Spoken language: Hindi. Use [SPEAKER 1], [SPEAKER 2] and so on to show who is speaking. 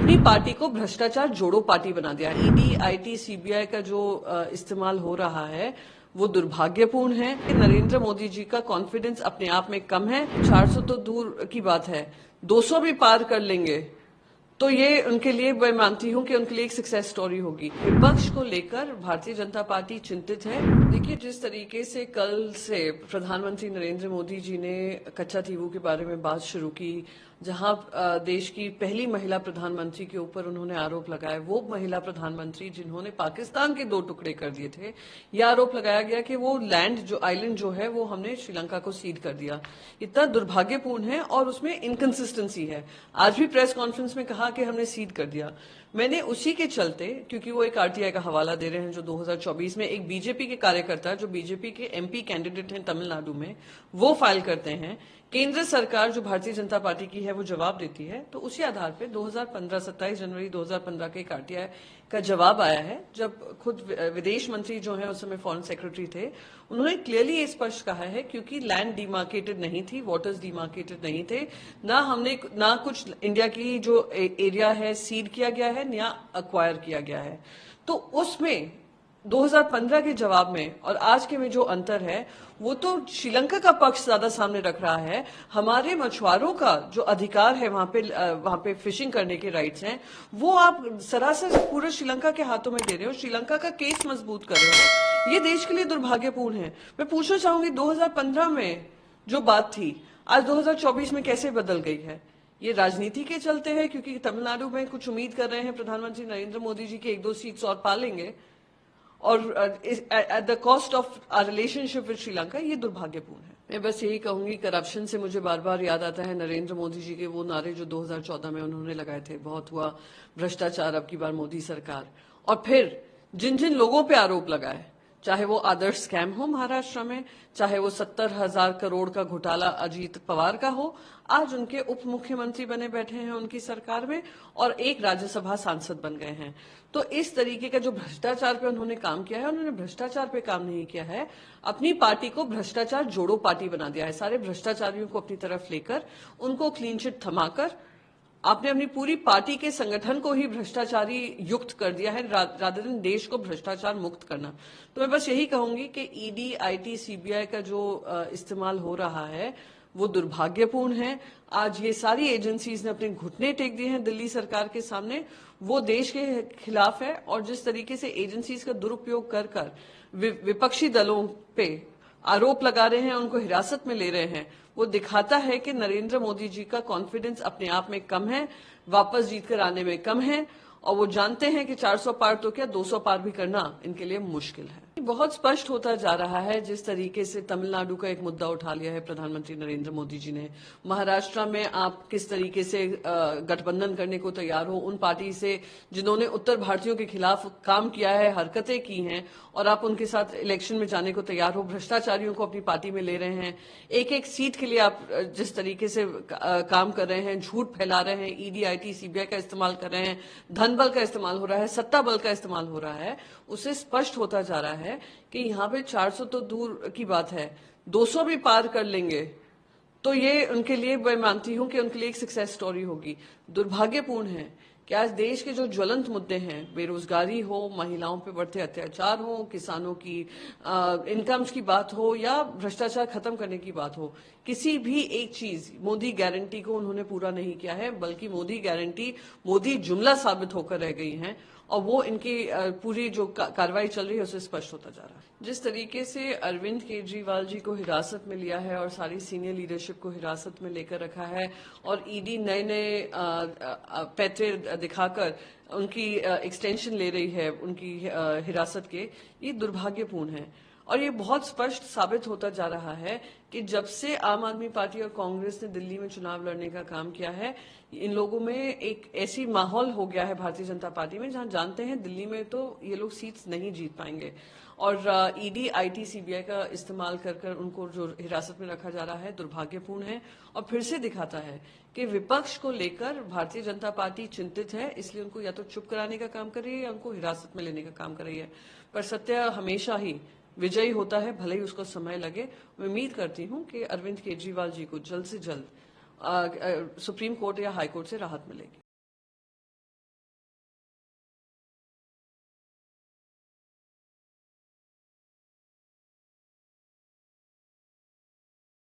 [SPEAKER 1] अपनी पार्टी को भ्रष्टाचार जोड़ो पार्टी बना दिया। ईडी, आईटी, सीबीआई का जो इस्तेमाल हो रहा है वो दुर्भाग्यपूर्ण है। नरेंद्र मोदी जी का कॉन्फिडेंस अपने आप में कम है। 400 तो दूर की बात है, 200 भी पार कर लेंगे तो ये उनके लिए, मैं मानती हूं कि उनके लिए एक सक्सेस स्टोरी होगी। विपक्ष को लेकर भारतीय जनता पार्टी चिंतित है। देखिए, जिस तरीके से कल से प्रधानमंत्री नरेंद्र मोदी जी ने कच्चातीवू के बारे में बात शुरू की, जहां देश की पहली महिला प्रधानमंत्री के ऊपर उन्होंने आरोप लगाए, वो महिला प्रधानमंत्री जिन्होंने पाकिस्तान के 2 टुकड़े कर दिए थे, यह आरोप लगाया गया कि वो लैंड जो आइलैंड जो है वो हमने श्रीलंका को सीड कर दिया। इतना दुर्भाग्यपूर्ण है और उसमें इनकंसिस्टेंसी है। आज भी प्रेस कॉन्फ्रेंस में कहा कि हमने सीड कर दिया। मैंने उसी के चलते, क्योंकि वो एक आरटीआई का हवाला दे रहे हैं जो 2024 में एक बीजेपी के कार्यकर्ता जो बीजेपी के एमपी कैंडिडेट हैं तमिलनाडु में, वो फाइल करते हैं। केंद्र सरकार जो भारतीय जनता पार्टी की है वो जवाब देती है, तो उसी आधार पे 2015 27 जनवरी 2015 के एक आरटीआई का जवाब आया है, जब खुद विदेश मंत्री जो है उस समय फॉरेन सेक्रेटरी थे, उन्होंने क्लियरली ये स्पष्ट कहा है क्योंकि लैंड डिमार्केटेड नहीं थी, वाटर्स डिमार्केटेड नहीं थे, ना कुछ इंडिया की जो एरिया है सीड किया गया है या अक्वायर किया गया है। तो उसमें 2015 के जवाब में और आज के में जो अंतर है वो तो श्रीलंका का पक्ष ज्यादा सामने रख रहा है। हमारे मछुआरों का जो अधिकार है वहां पे फिशिंग करने के राइट्स हैं, वो आप सरासर पूरे श्रीलंका के हाथों में दे रहे हो, श्रीलंका का केस मजबूत कर रहे हो। ये देश के लिए दुर्भाग्यपूर्ण है। मैं पूछना चाहूंगी 2015 में जो बात थी आज 2024 में कैसे बदल गई है? ये राजनीति के चलते है, क्योंकि तमिलनाडु में कुछ उम्मीद कर रहे हैं प्रधानमंत्री नरेंद्र मोदी जी के 1-2 सीट्स और पा लेंगे और at the cost of our relationship with Sri Lanka. ये दुर्भाग्यपूर्ण है। मैं बस यही कहूंगी, करप्शन से मुझे बार बार याद आता है नरेंद्र मोदी जी के वो नारे जो 2014 में उन्होंने लगाए थे, बहुत हुआ भ्रष्टाचार अब की बार मोदी सरकार। और फिर जिन जिन लोगों पे आरोप लगाए, चाहे वो आदर्श स्कैम हो महाराष्ट्र में, चाहे वो 70,000 करोड़ का घोटाला अजीत पवार का हो, आज उनके उप मुख्यमंत्री बने बैठे हैं उनकी सरकार में और एक राज्यसभा सांसद बन गए हैं। तो इस तरीके का जो भ्रष्टाचार पे उन्होंने काम किया है, उन्होंने भ्रष्टाचार पे काम नहीं किया है, अपनी पार्टी को भ्रष्टाचार जोड़ो पार्टी बना दिया है। सारे भ्रष्टाचारियों को अपनी तरफ लेकर उनको क्लीन चिट थमाकर आपने अपनी पूरी पार्टी के संगठन को ही भ्रष्टाचारी युक्त कर दिया है, रादर देन देश को भ्रष्टाचार मुक्त करना। तो मैं बस यही कहूंगी कि ईडी, आईटी, सीबीआई का जो इस्तेमाल हो रहा है वो दुर्भाग्यपूर्ण है। आज ये सारी एजेंसीज ने अपने घुटने टेक दिए हैं दिल्ली सरकार के सामने, वो देश के खिलाफ है। और जिस तरीके से एजेंसीज का दुरुपयोग कर कर विपक्षी दलों पे आरोप लगा रहे हैं, उनको हिरासत में ले रहे हैं, वो दिखाता है कि नरेंद्र मोदी जी का कॉन्फिडेंस अपने आप में कम है, वापस जीतकर आने में कम है, और वो जानते हैं कि 400 पार तो क्या 200 पार भी करना इनके लिए मुश्किल है। बहुत स्पष्ट होता जा रहा है जिस तरीके से तमिलनाडु का एक मुद्दा उठा लिया है प्रधानमंत्री नरेंद्र मोदी जी ने। महाराष्ट्र में आप किस तरीके से गठबंधन करने को तैयार हो उन पार्टी से जिन्होंने उत्तर भारतीयों के खिलाफ काम किया है, हरकतें की हैं, और आप उनके साथ इलेक्शन में जाने को तैयार हो, भ्रष्टाचारियों को अपनी पार्टी में ले रहे हैं। एक एक सीट के लिए आप जिस तरीके से काम कर रहे हैं, झूठ फैला रहे हैं, ईडी, आईटी, सीबीआई का इस्तेमाल कर रहे हैं, धन बल का इस्तेमाल हो रहा है, सत्ता बल का इस्तेमाल हो रहा है, उससे स्पष्ट होता जा रहा है कि यहाँ पे 400 तो दूर की बात है, 200 भी पार कर लेंगे तो ये उनके लिए, मैं मानती हूं कि उनके लिए एक सक्सेस स्टोरी होगी। दुर्भाग्यपूर्ण है कि आज देश के जो ज्वलंत मुद्दे हैं, बेरोजगारी हो, महिलाओं पे बढ़ते अत्याचार हो, किसानों की इनकम्स की बात हो, या भ्रष्टाचार खत्म करने की बात हो, किसी भी एक चीज मोदी गारंटी को उन्होंने पूरा नहीं किया है, बल्कि मोदी गारंटी मोदी जुमला साबित होकर रह गई हैं, और वो इनकी पूरी जो कार्रवाई चल रही है उससे स्पष्ट होता जा रहा है। जिस तरीके से अरविंद केजरीवाल जी को हिरासत में लिया है और सारी सीनियर लीडरशिप को हिरासत में लेकर रखा है, और ईडी नए नए पैतरे दिखाकर उनकी एक्सटेंशन ले रही है उनकी हिरासत के, ये दुर्भाग्यपूर्ण है। और ये बहुत स्पष्ट साबित होता जा रहा है कि जब से आम आदमी पार्टी और कांग्रेस ने दिल्ली में चुनाव लड़ने का काम किया है, इन लोगों में एक ऐसी माहौल हो गया है भारतीय जनता पार्टी में, जहां जानते हैं दिल्ली में तो ये लोग सीट्स नहीं जीत पाएंगे। और ईडी, आईटी, सीबीआई का इस्तेमाल कर कर उनको जो हिरासत में रखा जा रहा है दुर्भाग्यपूर्ण है, और फिर से दिखाता है कि विपक्ष को लेकर भारतीय जनता पार्टी चिंतित है, इसलिए उनको या तो चुप कराने का काम कर रही है या उनको हिरासत में लेने का काम कर रही है। पर सत्य हमेशा ही विजयी होता है, भले ही उसको समय लगे। मैं उम्मीद करती हूं कि अरविंद केजरीवाल जी को जल्द से जल्द सुप्रीम कोर्ट या हाई कोर्ट से राहत मिलेगी।